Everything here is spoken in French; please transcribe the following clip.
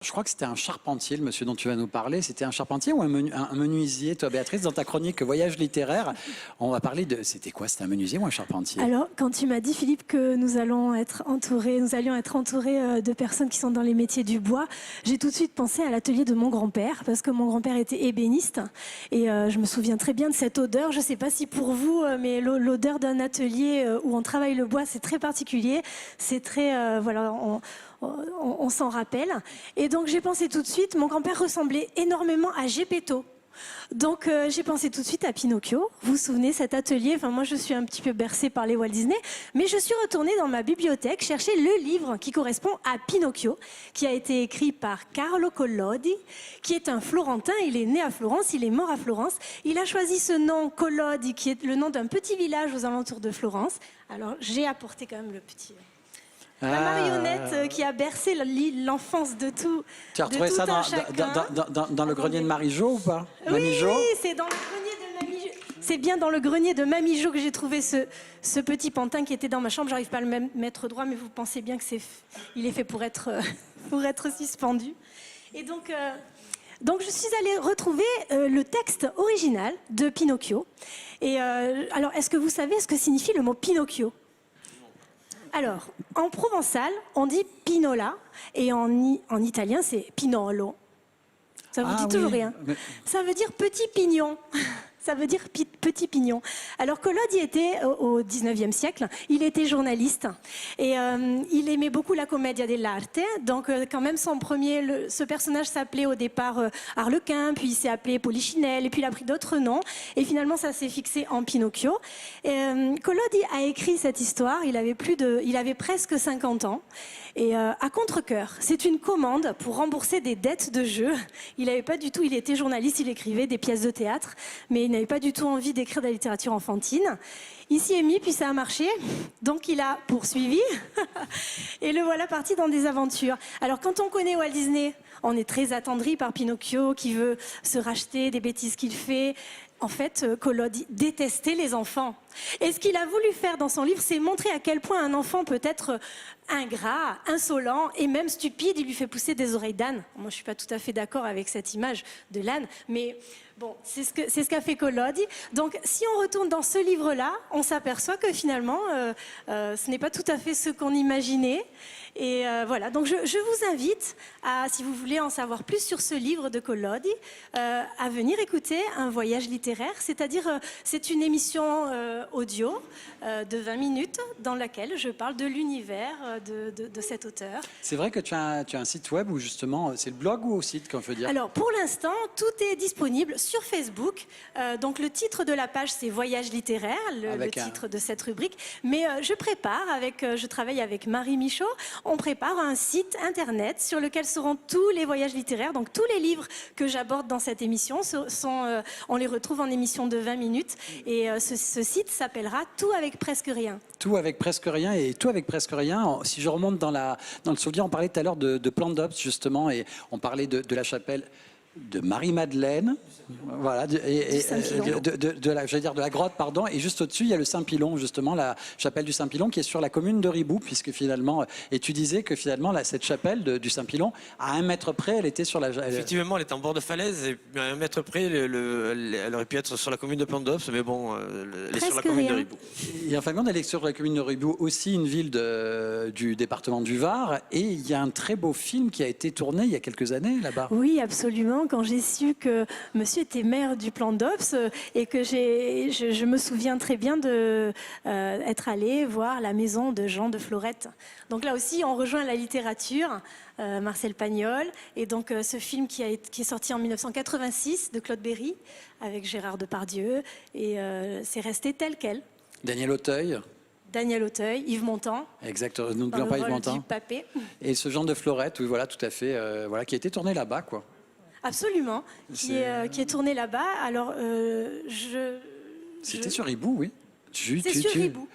Je crois que c'était un charpentier, le monsieur dont tu vas nous parler. C'était un charpentier ou un menuisier, toi, Béatrice, dans ta chronique Voyage littéraire. On va parler de... C'était quoi? C'était un menuisier ou un charpentier? Alors, quand tu m'as dit, Philippe, que nous allions être entourés de personnes qui sont dans les métiers du bois, j'ai tout de suite pensé à l'atelier de mon grand-père, parce que mon grand-père était ébéniste. Et je me souviens très bien de cette odeur. Je ne sais pas si pour vous, mais l'odeur d'un atelier où on travaille le bois, c'est très particulier. C'est très... voilà, on s'en rappelle. Et donc, j'ai pensé tout de suite, mon grand-père ressemblait énormément à Geppetto. Donc j'ai pensé tout de suite à Pinocchio. Vous vous souvenez, cet atelier, enfin moi je suis un petit peu bercée par les Walt Disney, mais je suis retournée dans ma bibliothèque chercher le livre qui correspond à Pinocchio, qui a été écrit par Carlo Collodi, qui est un Florentin. Il est né à Florence, il est mort à Florence. Il a choisi ce nom Collodi, qui est le nom d'un petit village aux alentours de Florence. Alors j'ai apporté quand même le petit... La marionnette qui a bercé l'enfance de tout. Tu as retrouvé ça dans le grenier de Marie-Jo ou pas? Oui, c'est dans le grenier de Mamie Jo. C'est bien dans le grenier de Mamie Jo que j'ai trouvé ce petit pantin qui était dans ma chambre. J'arrive pas à le mettre droit, mais vous pensez bien que il est fait pour être suspendu. Et donc je suis allée retrouver le texte original de Pinocchio. Et alors, est-ce que vous savez ce que signifie le mot Pinocchio? Alors, en provençal, on dit pinola, et en italien, c'est pinolo. Ça vous dit toujours rien. Ça veut dire petit pignon. Ça veut dire petit pignon. Alors Collodi était au 19e siècle, il était journaliste et il aimait beaucoup la commedia dell'arte. Donc quand même ce personnage s'appelait au départ Arlequin, puis il s'est appelé Polichinelle et puis il a pris d'autres noms et finalement ça s'est fixé en Pinocchio. Collodi a écrit cette histoire, il avait presque 50 ans. Et à contre-cœur, c'est une commande pour rembourser des dettes de jeu. Il était journaliste, il écrivait des pièces de théâtre, mais il n'avait pas du tout envie d'écrire de la littérature enfantine. Il s'y est mis, puis ça a marché, donc il a poursuivi, et le voilà parti dans des aventures. Alors quand on connaît Walt Disney, on est très attendri par Pinocchio qui veut se racheter des bêtises qu'il fait. En fait, Collodi détestait les enfants. Et ce qu'il a voulu faire dans son livre, c'est montrer à quel point un enfant peut être ingrat, insolent et même stupide. Il lui fait pousser des oreilles d'âne. Moi, je ne suis pas tout à fait d'accord avec cette image de l'âne, mais bon, c'est ce qu'a fait Collodi. Donc, si on retourne dans ce livre-là, on s'aperçoit que finalement, ce n'est pas tout à fait ce qu'on imaginait. Et voilà, donc je vous invite, si vous voulez en savoir plus sur ce livre de Collodi, à venir écouter un voyage littéraire, c'est-à-dire c'est une émission audio de 20 minutes dans laquelle je parle de l'univers de cet auteur. C'est vrai que tu as un site web où justement, c'est le blog ou au site qu'on peut dire? Alors pour l'instant, tout est disponible sur Facebook. Donc le titre de la page, c'est Voyage littéraire, le titre de cette rubrique. Mais je travaille avec Marie Michaud. On prépare un site internet sur lequel seront tous les voyages littéraires. Donc tous les livres que j'aborde dans cette émission, on les retrouve en émission de 20 minutes. Et ce site s'appellera Tout avec presque rien. Tout avec presque rien. Et tout avec presque rien, si je remonte dans le souvenir, on parlait tout à l'heure de Plan d'Obs justement, et on parlait de la chapelle de Marie-Madeleine, voilà, de la grotte, pardon, et juste au-dessus, il y a le Saint-Pilon, justement, la chapelle du Saint-Pilon, qui est sur la commune de Ribou, puisque finalement, et tu disais que finalement, cette chapelle du Saint-Pilon, à 1 mètre près, elle était sur la... Effectivement, elle était en bord de falaise, et à 1 mètre près, elle aurait pu être sur la commune de Plan-d'Obs, mais bon, elle est sur la commune de Ribou. Et en fin de compte, elle est sur la commune de Ribou, aussi une ville du département du Var, et il y a un très beau film qui a été tourné il y a quelques années, là-bas. Oui, absolument. Quand j'ai su que monsieur était maire du Plan d'Obs et que je me souviens très bien d'être allée voir la maison de Jean de Florette. Donc là aussi, on rejoint la littérature, Marcel Pagnol, et donc ce film qui est sorti en 1986 de Claude Berry avec Gérard Depardieu, et c'est resté tel quel. Daniel Auteuil, Yves Montand. Exactement, n'oublions pas Yves Montand. Du Papé. Et ce Jean de Florette, oui, voilà, tout à fait, qui a été tourné là-bas, quoi. Absolument, qui est tourné là-bas. Alors, C'était sur Ribou, oui. C'est sur Ribou.